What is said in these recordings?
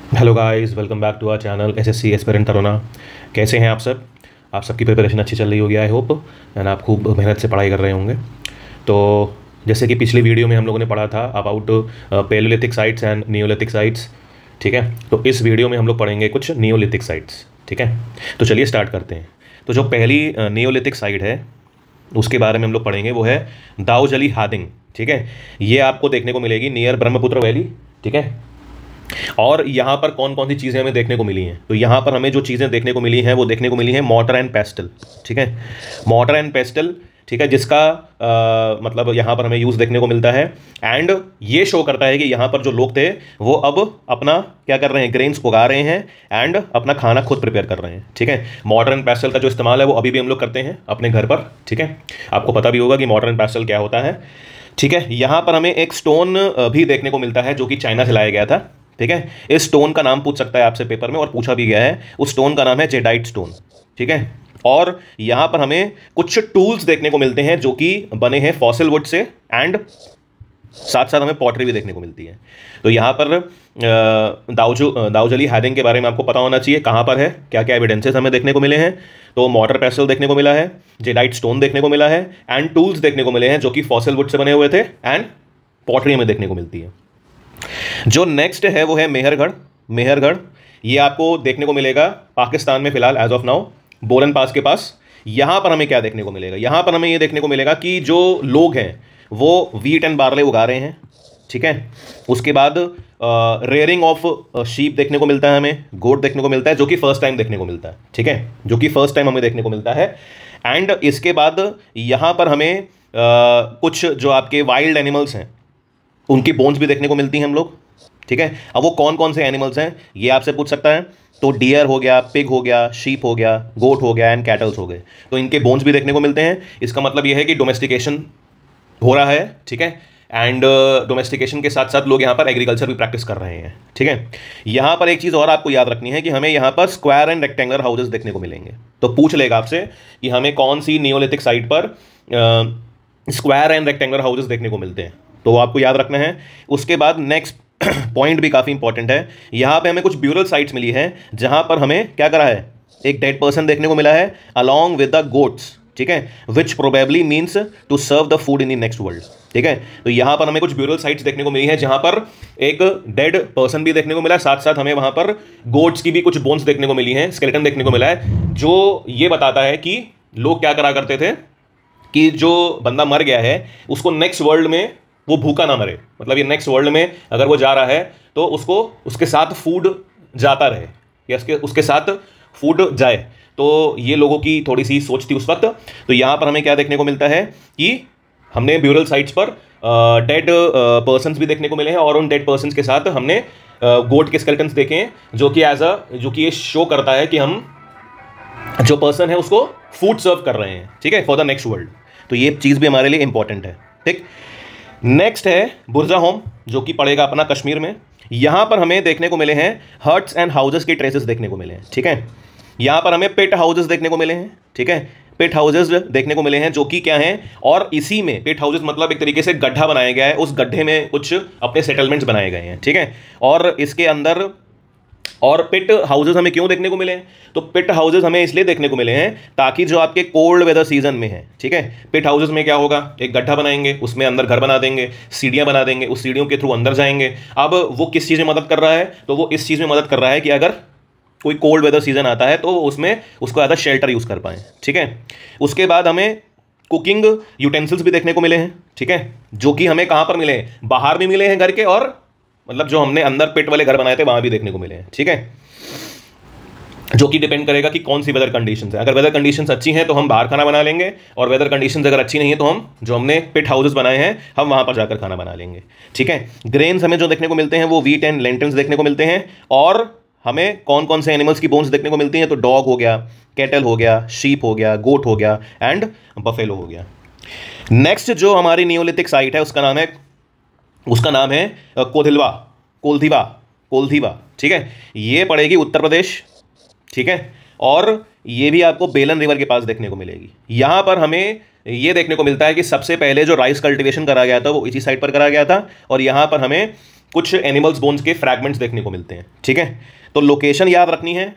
Hello guys, welcome back to our channel SSC aspirant तरोना। कैसे हैं आप सब? आप सबकी प्रिपरेशन अच्छी चल रही होगी आई होप, एंड आप खूब मेहनत से पढ़ाई कर रहे होंगे। तो जैसे कि पिछली वीडियो में हम लोगों ने पढ़ा था about Palaeolithic sites and Neolithic sites, ठीक है। तो इस वीडियो में हम लोग पढ़ेंगे कुछ नियोलिथिक साइट्स, ठीक है। तो चलिए स्टार्ट करते हैं। तो जो पहली नियोलिथिक साइट है उसके बारे में हम लोग पढ़ेंगे, वो है दाऊजली हादिंग, ठीक है। ये आपको देखने को मिलेगी नियर ब्रह्मपुत्र वैली, ठीक है। और यहाँ पर कौन कौन सी चीज़ें हमें देखने को मिली हैं? तो यहाँ पर हमें जो चीज़ें देखने को मिली हैं वो देखने को मिली हैं मॉर्टर एंड पेस्टल, ठीक है। मॉर्टर एंड पेस्टल, ठीक है, जिसका मतलब यहाँ पर हमें यूज़ देखने को मिलता है। एंड ये शो करता है कि यहाँ पर जो लोग थे वो अब अपना क्या कर रहे हैं, ग्रेन्स उगा रहे हैं एंड अपना खाना खुद प्रिपेयर कर रहे हैं, ठीक है। मॉर्टर एंड पेस्टल का जो इस्तेमाल है वो अभी भी हम लोग करते हैं अपने घर पर, ठीक है। आपको पता भी होगा कि मॉर्टर एंड पेस्टल क्या होता है, ठीक है। यहाँ पर हमें एक स्टोन भी देखने को मिलता है जो कि चाइना से लाया गया था, ठीक है। इस स्टोन का नाम पूछ सकता है आपसे पेपर में, और पूछा भी गया है। उस स्टोन का नाम है जेडाइट स्टोन, ठीक है। और यहाँ पर हमें कुछ टूल्स देखने को मिलते हैं जो कि बने हैं फॉसिल वुड से, एंड साथ साथ हमें पॉटरी भी देखने को मिलती है। तो यहाँ पर दाऊजली हादिंग के बारे में आपको पता होना चाहिए, कहाँ पर है, क्या क्या एविडेंसेस हमें देखने को मिले हैं। तो मॉर्टर पेस्टल देखने को मिला है, जेडाइट स्टोन देखने को मिला है, एंड टूल्स देखने को मिले हैं जो कि फॉसिल वुड से बने हुए थे, एंड पॉटरी हमें देखने को मिलती है। जो नेक्स्ट है वो है मेहरगढ़। मेहरगढ़ ये आपको देखने को मिलेगा पाकिस्तान में फिलहाल एज ऑफ नाउ, बोलन पास के पास। यहाँ पर हमें क्या देखने को मिलेगा? यहाँ पर हमें ये देखने को मिलेगा कि जो लोग हैं वो वीट एंड बार्ले उगा रहे हैं, ठीक है। उसके बाद रेयरिंग ऑफ शीप देखने को मिलता है, हमें गोट देखने को मिलता है, जो कि फर्स्ट टाइम देखने को मिलता है, ठीक है, जो कि फर्स्ट टाइम हमें देखने को मिलता है। एंड इसके बाद यहाँ पर हमें कुछ जो आपके वाइल्ड एनिमल्स हैं उनकी बोन्स भी देखने को मिलती हैं हम लोग, ठीक है। अब वो कौन कौन से एनिमल्स हैं ये आपसे पूछ सकता है। तो डियर हो गया, पिग हो गया, शीप हो गया, गोट हो गया, एंड कैटल्स हो गए। तो इनके बोन्स भी देखने को मिलते हैं। इसका मतलब ये है कि डोमेस्टिकेशन हो रहा है, ठीक है। एंड डोमेस्टिकेशन के साथ साथ लोग यहाँ पर एग्रीकल्चर भी प्रैक्टिस कर रहे हैं, ठीक है। यहाँ पर एक चीज़ और आपको याद रखनी है कि हमें यहाँ पर स्क्वायर एंड रेक्टेंगुलर हाउसेस देखने को मिलेंगे। तो पूछ लेगा आपसे कि हमें कौन सी नियोलिथिक साइट पर स्क्वायर एंड रेक्टेंगुलर हाउसेस देखने को मिलते हैं, तो वो आपको याद रखना है। उसके बाद नेक्स्ट पॉइंट भी काफ़ी इंपॉर्टेंट है। यहाँ पे हमें कुछ ब्यूरल साइट्स मिली है जहाँ पर हमें क्या करा है, एक डेड पर्सन देखने को मिला है अलॉन्ग विद द गोट्स, ठीक है, which probably means to serve the food in the next world, ठीक है। तो यहाँ पर हमें कुछ ब्यूरल साइट्स देखने को मिली है जहाँ पर एक डेड पर्सन भी देखने को मिला है, साथ साथ हमें वहाँ पर गोट्स की भी कुछ बोन्स देखने को मिली हैं, स्केलेटन देखने को मिला है, जो ये बताता है कि लोग क्या करा करते थे कि जो बंदा मर गया है उसको नेक्स्ट वर्ल्ड में वो भूखा ना मरे। मतलब ये नेक्स्ट वर्ल्ड में अगर वो जा रहा है तो उसको उसके साथ फूड जाता रहे, या उसके साथ फूड जाए। तो ये लोगों की थोड़ी सी सोच थी उस वक्त। तो यहाँ पर हमें क्या देखने को मिलता है कि हमने ब्यूरल साइट्स पर डेड पर्सन्स भी देखने को मिले हैं, और उन डेड पर्सन्स के साथ हमने गोट के स्केलेटन्स देखे हैं, जो कि ये शो करता है कि हम जो पर्सन है उसको फूड सर्व कर रहे हैं, ठीक है, फॉर द नेक्स्ट वर्ल्ड। तो ये चीज़ भी हमारे लिए इंपॉर्टेंट है, ठीक। नेक्स्ट है बुर्जा होम, जो कि पड़ेगा अपना कश्मीर में। यहाँ पर हमें देखने को मिले हैं हट्स एंड हाउसेस के ट्रेसेस देखने को मिले हैं, ठीक है। यहाँ पर हमें पेट हाउसेस देखने को मिले हैं, ठीक है, पेट हाउसेस देखने को मिले हैं, जो कि क्या हैं, और इसी में पेट हाउसेस मतलब एक तरीके से गड्ढा बनाया गया है, उस गड्ढे में कुछ अपने सेटलमेंट्स बनाए गए हैं, ठीक है। और इसके अंदर और पिट हाउसेस हमें क्यों देखने को मिले हैं? तो पिट हाउसेस हमें इसलिए देखने को मिले हैं ताकि जो आपके कोल्ड वेदर सीजन में है, ठीक है, पिट हाउसेस में क्या होगा, एक गड्ढा बनाएंगे, उसमें अंदर घर बना देंगे, सीढ़ियां बना देंगे, उस सीढ़ियों के थ्रू अंदर जाएंगे। अब वो किस चीज़ में मदद कर रहा है? तो वो इस चीज़ में मदद कर रहा है कि अगर कोई कोल्ड वेदर सीजन आता है तो उसमें उसको ज़्यादा शेल्टर यूज़ कर पाएँ, ठीक है। उसके बाद हमें कुकिंग यूटेंसिल्स भी देखने को मिले हैं, ठीक है, जो कि हमें कहाँ पर मिले हैं, बाहर भी मिले हैं घर के, और मतलब जो हमने अंदर पेट वाले घर बनाए थे वहां भी देखने को मिले हैं, ठीक है। जो कि डिपेंड करेगा कि कौन सी वेदर कंडीशंस है। अगर वेदर कंडीशंस अच्छी हैं तो हम बाहर खाना बना लेंगे, और वेदर कंडीशंस अगर अच्छी नहीं है तो हम जो हमने पिट हाउसेस बनाए हैं हम वहां पर जाकर खाना बना लेंगे, ठीक है। ग्रेन्स हमें जो देखने को मिलते हैं वो वीट एंड लेंटिल्स देखने को मिलते हैं। और हमें कौन कौन से एनिमल्स की बोन्स देखने को मिलती हैं? तो डॉग हो गया, कैटल हो गया, शीप हो गया, गोट हो गया, एंड बफेलो हो गया। नेक्स्ट जो हमारी नियोलिथिक साइट है उसका नाम है कोल्थिवा, ठीक है। ये पड़ेगी उत्तर प्रदेश, ठीक है। और ये भी आपको बेलन रिवर के पास देखने को मिलेगी। यहाँ पर हमें ये देखने को मिलता है कि सबसे पहले जो राइस कल्टीवेशन करा गया था वो इसी साइड पर करा गया था, और यहाँ पर हमें कुछ एनिमल्स बोन्स के फ्रैगमेंट्स देखने को मिलते हैं। ठीक है, तो लोकेशन याद रखनी है,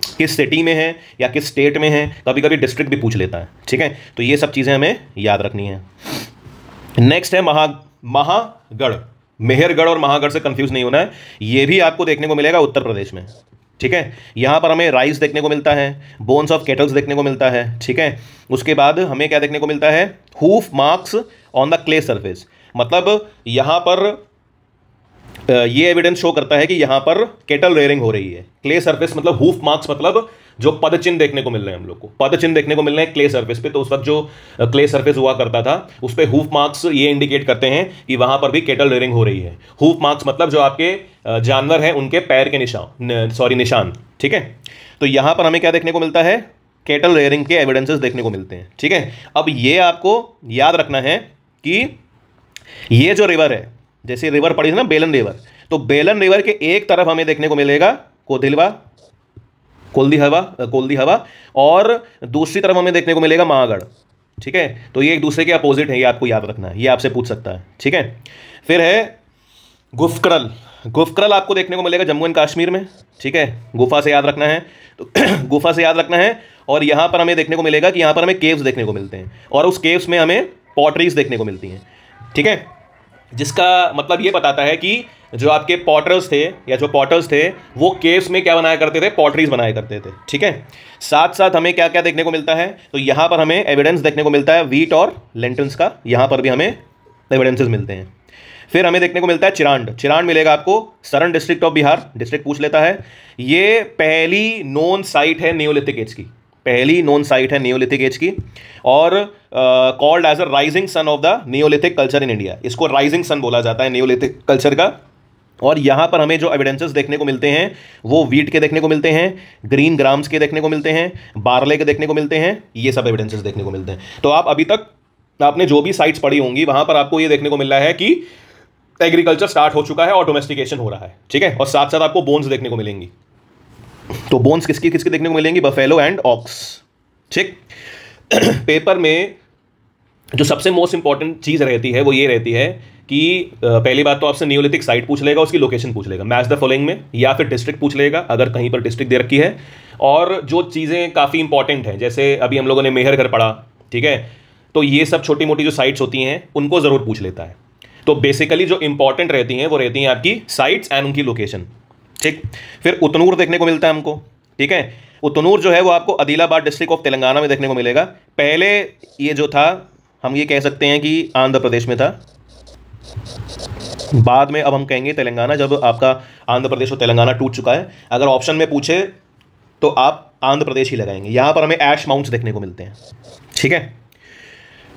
किस सिटी में है या किस स्टेट में है, कभी कभी डिस्ट्रिक्ट भी पूछ लेता है। ठीक है, तो ये सब चीज़ें हमें याद रखनी है। नेक्स्ट है महागढ़। मेहरगढ़ और महागढ़ से कंफ्यूज नहीं होना है, ये भी आपको देखने को मिलेगा उत्तर प्रदेश में। ठीक है, यहाँ पर हमें राइस देखने को मिलता है, बोन्स ऑफ केटल्स देखने को मिलता है। ठीक है, उसके बाद हमें क्या देखने को मिलता है, hoof marks on the clay surface. मतलब यहाँ पर ये एविडेंस शो करता है कि यहाँ पर केटल रेयरिंग हो रही है। क्ले सरफेस मतलब हूफ मार्क्स, मतलब जो पदचिन्ह देखने को मिल रहे हैं हम लोग को, पदचिन्ह देखने को मिल रहे हैं क्ले सरफेस पे। तो उस वक्त जो क्ले सरफेस हुआ करता था उस पर हूफ मार्क्स ये इंडिकेट करते हैं कि वहां पर भी केटल रेयरिंग हो रही है। हूफ मार्क्स मतलब जो आपके जानवर हैं उनके पैर के निशान। ठीक है, तो यहां पर हमें क्या देखने को मिलता है, केटल रेयरिंग के एविडेंसेस देखने को मिलते हैं। ठीक है, अब ये आपको याद रखना है कि ये जो रिवर है, जैसे रिवर पड़ी है ना बेलन रिवर, तो बेलन रिवर के एक तरफ हमें देखने को मिलेगा कोल्दी हवा और दूसरी तरफ हमें देखने को मिलेगा महागढ़। ठीक है, तो ये एक दूसरे के अपोजिट है, ये आपको याद रखना है, ये आपसे पूछ सकता है। ठीक है, फिर है गुफकरल आपको देखने को मिलेगा जम्मू एंड कश्मीर में। ठीक है, गुफा से याद रखना है, तो गुफा से याद रखना है। और यहां पर हमें देखने को मिलेगा कि यहां पर हमें केव्स देखने को मिलते हैं और उस केव्स में हमें पॉटरीज देखने को मिलती हैं। ठीक है, जिसका मतलब ये बताता है कि जो आपके पॉटर्स थे वो केव्स में क्या बनाया करते थे, पॉटरीज बनाया करते थे। ठीक है, साथ साथ हमें क्या क्या देखने को मिलता है, तो यहां पर हमें एविडेंस देखने को मिलता है व्हीट और लेंटिल्स का, यहां पर भी हमें एविडेंसेस मिलते हैं। फिर हमें देखने को मिलता है चिरांड मिलेगा आपको, Saran district of Bihar, district पूछ लेता है। ये पहली नोन साइट है नियोलिथिक एज की, और called as a rising sun of the neolithic culture in India. इसको राइजिंग सन बोला जाता है नियोलिथिक कल्चर का। और यहाँ पर हमें जो एविडेंसेस देखने को मिलते हैं वो वीट के देखने को मिलते हैं, ग्रीन ग्राम्स के देखने को मिलते हैं, बार्ले के देखने को मिलते हैं, ये सब एविडेंसेस देखने को मिलते हैं। तो आप अभी तक आपने जो भी साइट्स पढ़ी होंगी वहाँ पर आपको ये देखने को मिल रहा है कि एग्रीकल्चर स्टार्ट हो चुका है और डोमेस्टिकेशन हो रहा है। ठीक है, और साथ साथ आपको बोन्स देखने को मिलेंगी। तो बोन्स किसकी देखने को मिलेंगी, बफेलो एंड ऑक्स। ठीक, पेपर में जो सबसे मोस्ट इंपॉर्टेंट चीज़ रहती है वो ये रहती है कि पहली बात तो आपसे नियोलिथिक साइट पूछ लेगा, उसकी लोकेशन पूछ लेगा, मैच द फॉलोइंग में, या फिर डिस्ट्रिक्ट पूछ लेगा अगर कहीं पर डिस्ट्रिक्ट दे रखी है। और जो चीज़ें काफ़ी इंपॉर्टेंट हैं, जैसे अभी हम लोगों ने मेहरगढ़ पढ़ा, ठीक है, तो ये सब छोटी मोटी जो साइट्स होती हैं उनको ज़रूर पूछ लेता है। तो बेसिकली जो इंपॉर्टेंट रहती हैं वो रहती हैं आपकी साइट्स एंड उनकी लोकेशन। ठीक, फिर उतनूर देखने को मिलता है हमको। ठीक है, उतनूर जो है वो आपको आदिलाबाद डिस्ट्रिक्ट ऑफ तेलंगाना में देखने को मिलेगा। पहले ये जो था हम ये कह सकते हैं कि आंध्र प्रदेश में था, बाद में अब हम कहेंगे तेलंगाना, जब आपका आंध्र प्रदेश और तेलंगाना टूट चुका है। अगर ऑप्शन में पूछे तो आप आंध्र प्रदेश ही लगाएंगे। यहाँ पर हमें ऐश माउंट्स देखने को मिलते हैं। ठीक है,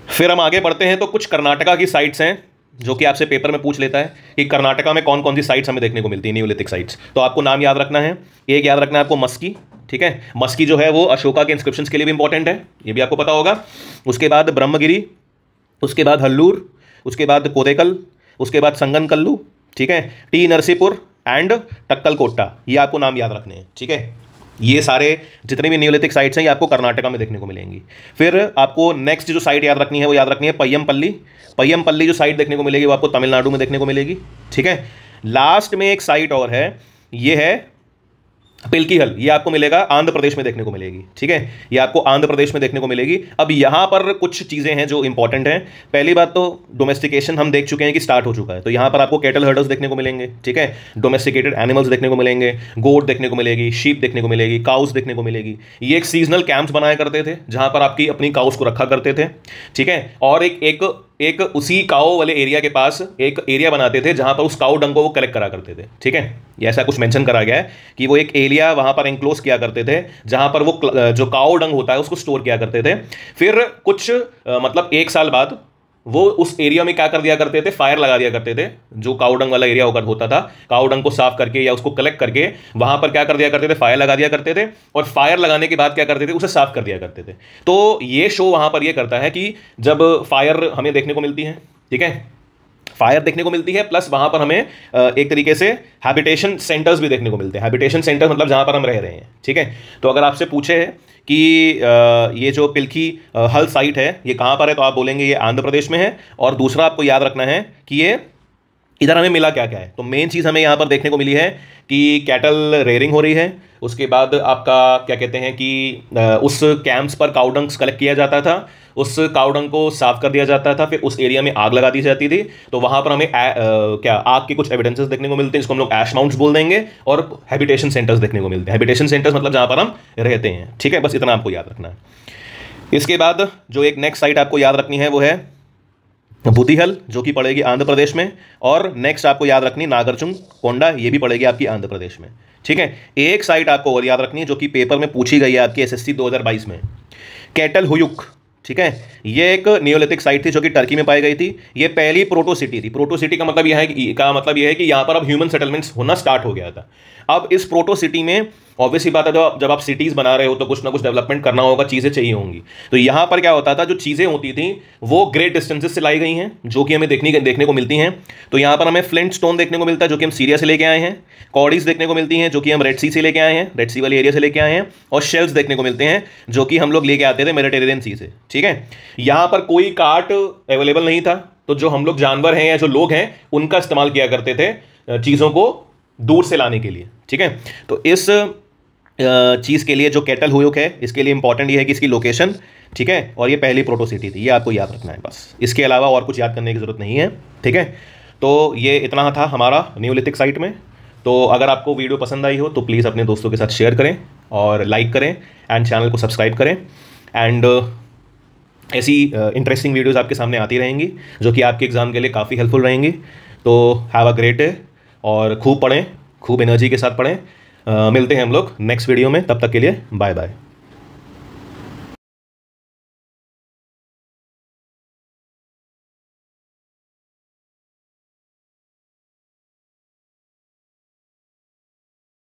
फिर हम आगे बढ़ते हैं तो कुछ कर्नाटका की साइट्स हैं जो कि आपसे पेपर में पूछ लेता है कि कर्नाटका में कौन कौन सी साइट्स हमें देखने को मिलती है नियोलिथिक साइट्स। तो आपको नाम याद रखना है, एक याद रखना है आपको मस्की। ठीक है, मस्की जो है वो अशोका के इंस्क्रिप्शंस के लिए भी इंपॉर्टेंट है, ये भी आपको पता होगा। उसके बाद ब्रह्मगिरी, उसके बाद हल्लूर, उसके बाद कोदेकल, उसके बाद संगनकल्लू। ठीक है, टी नरसीपुर एंड टक्कलकोट्टा, ये आपको नाम याद रखने हैं। ठीक है, ये सारे जितने भी नियोलिथिक साइट्स हैं ये आपको कर्नाटका में देखने को मिलेंगी। फिर आपको नेक्स्ट जो साइट याद रखनी है वो याद रखनी है पय्यमपल्ली जो साइट देखने को मिलेगी वो आपको तमिलनाडु में देखने को मिलेगी। ठीक है, लास्ट में एक साइट और है, ये है पिल्कीहल, ये आपको मिलेगा आंध्र प्रदेश में देखने को मिलेगी। ठीक है, ये आपको आंध्र प्रदेश में देखने को मिलेगी। अब यहाँ पर कुछ चीज़ें हैं जो इंपॉर्टेंट हैं। पहली बात तो डोमेस्टिकेशन हम देख चुके हैं कि स्टार्ट हो चुका है, तो यहाँ पर आपको कैटल हर्डर्स देखने को मिलेंगे। ठीक है, डोमेस्टिकेटेड एनिमल्स देखने को मिलेंगे, गोट देखने को मिलेगी, शीप देखने को मिलेगी, काउस देखने को मिलेगी। ये एक सीजनल कैंप्स बनाया करते थे जहाँ पर आपकी अपनी काउस को रखा करते थे। ठीक है, और एक उसी काओ वाले एरिया के पास एक एरिया बनाते थे जहां पर उस काओ डंग को वो कलेक्ट करा करते थे। ठीक है, ये ऐसा कुछ मेंशन करा गया है कि वो एक एरिया वहां पर एंक्लोज किया करते थे जहां पर वो जो काओ डंग होता है उसको स्टोर किया करते थे। फिर कुछ मतलब 1 साल बाद वो उस एरिया में क्या कर दिया करते थे, फायर लगा दिया करते थे। जो काउडंग वाला एरिया होता था, काउडंग को साफ करके या उसको कलेक्ट करके वहां पर क्या कर दिया करते थे, फायर लगा दिया करते थे। और फायर लगाने के बाद क्या करते थे, उसे साफ कर दिया करते थे। तो ये शो वहां पर ये करता है कि जब फायर हमें देखने को मिलती है, ठीक है, फायर देखने को मिलती है, प्लस वहां पर हमें एक तरीके से हैबिटेशन सेंटर्स भी देखने को मिलते हैं। हैबिटेशन सेंटर मतलब जहां पर हम रह रहे हैं। ठीक है, तो अगर आपसे पूछे कि ये जो पिल्की हल साइट है ये कहाँ पर है, तो आप बोलेंगे ये आंध्र प्रदेश में है। और दूसरा आपको याद रखना है कि ये इधर हमें मिला क्या क्या है, तो मेन चीज़ हमें यहाँ पर देखने को मिली है कि कैटल रेयरिंग हो रही है। उसके बाद आपका क्या कहते हैं कि उस कैंप्स पर काउडंग्स कलेक्ट किया जाता था, उस काउडंग को साफ कर दिया जाता था, फिर उस एरिया में आग लगा दी जाती थी। तो वहाँ पर हमें क्या आग के कुछ एविडेंसेस देखने को मिलते हैं, जिसको हम लोग ऐश माउंट्स बोल देंगे, और हैबिटेशन सेंटर्स देखने को मिलते हैं। हैबिटेशन सेंटर्स मतलब जहाँ पर हम रहते हैं, ठीक है, बस इतना आपको याद रखना है। इसके बाद जो एक नेक्स्ट साइट आपको याद रखनी है वो है बुधिहल, जो कि पड़ेगी आंध्र प्रदेश में, और नेक्स्ट आपको याद रखनी नागार्जुन कोंडा, ये भी पड़ेगी आपकी आंध्र प्रदेश में, ठीक है। एक साइट आपको और याद रखनी है जो कि पेपर में पूछी गई है आपकी एसएससी 2022 में, कैटल हुयुक, ठीक है। ये एक नियोलिथिक साइट थी जो कि टर्की में पाई गई थी। ये पहली प्रोटो सिटी थी। प्रोटो सिटी का मतलब यह है कि यहाँ पर अब ह्यूमन सेटलमेंट्स होना स्टार्ट हो गया था। अब इस प्रोटो सिटी में ऑब्वियसली बात है, जब आप सिटीज़ बना रहे हो तो कुछ ना कुछ डेवलपमेंट करना होगा, चीज़ें चाहिए होंगी। तो यहाँ पर क्या होता था, जो चीज़ें होती थी वो ग्रेट डिस्टेंसेस से लाई गई हैं, जो कि हमें देखने को मिलती हैं। तो यहाँ पर हमें फ्लिंट स्टोन देखने को मिलता है, जो कि हम सीरिया से लेके आए हैं। कॉडीज देखने को मिलती हैं, जो कि हम रेड सी से लेके आए हैं, रेड सी वाली एरिया से लेके आए हैं। और शेल्स देखने को मिलते हैं, जो कि हम लोग लेके आते थे मेडिटेरेनियन सी से, ठीक है। यहाँ पर कोई कार्ट अवेलेबल नहीं था, तो जो हम लोग जानवर हैं या जो लोग हैं उनका इस्तेमाल किया करते थे चीज़ों को दूर से लाने के लिए, ठीक है। तो इस चीज़ के लिए जो कैटल हुयुक है, इसके लिए इंपॉर्टेंट ये है कि इसकी लोकेशन, ठीक है, और ये पहली प्रोटो सिटी थी, ये आपको याद रखना है बस। इसके अलावा और कुछ याद करने की ज़रूरत नहीं है, ठीक है। तो ये इतना था हमारा नियोलिथिक साइट में। तो अगर आपको वीडियो पसंद आई हो तो प्लीज़ अपने दोस्तों के साथ शेयर करें और लाइक करें एंड चैनल को सब्सक्राइब करें। एंड ऐसी इंटरेस्टिंग वीडियोज़ आपके सामने आती रहेंगी, जो कि आपके एग्ज़ाम के लिए काफ़ी हेल्पफुल रहेंगी। तो हैव अ ग्रेट डे, और खूब पढ़ें, खूब एनर्जी के साथ पढ़ें। मिलते हैं हम लोग नेक्स्ट वीडियो में, तब तक के लिए बाय बाय।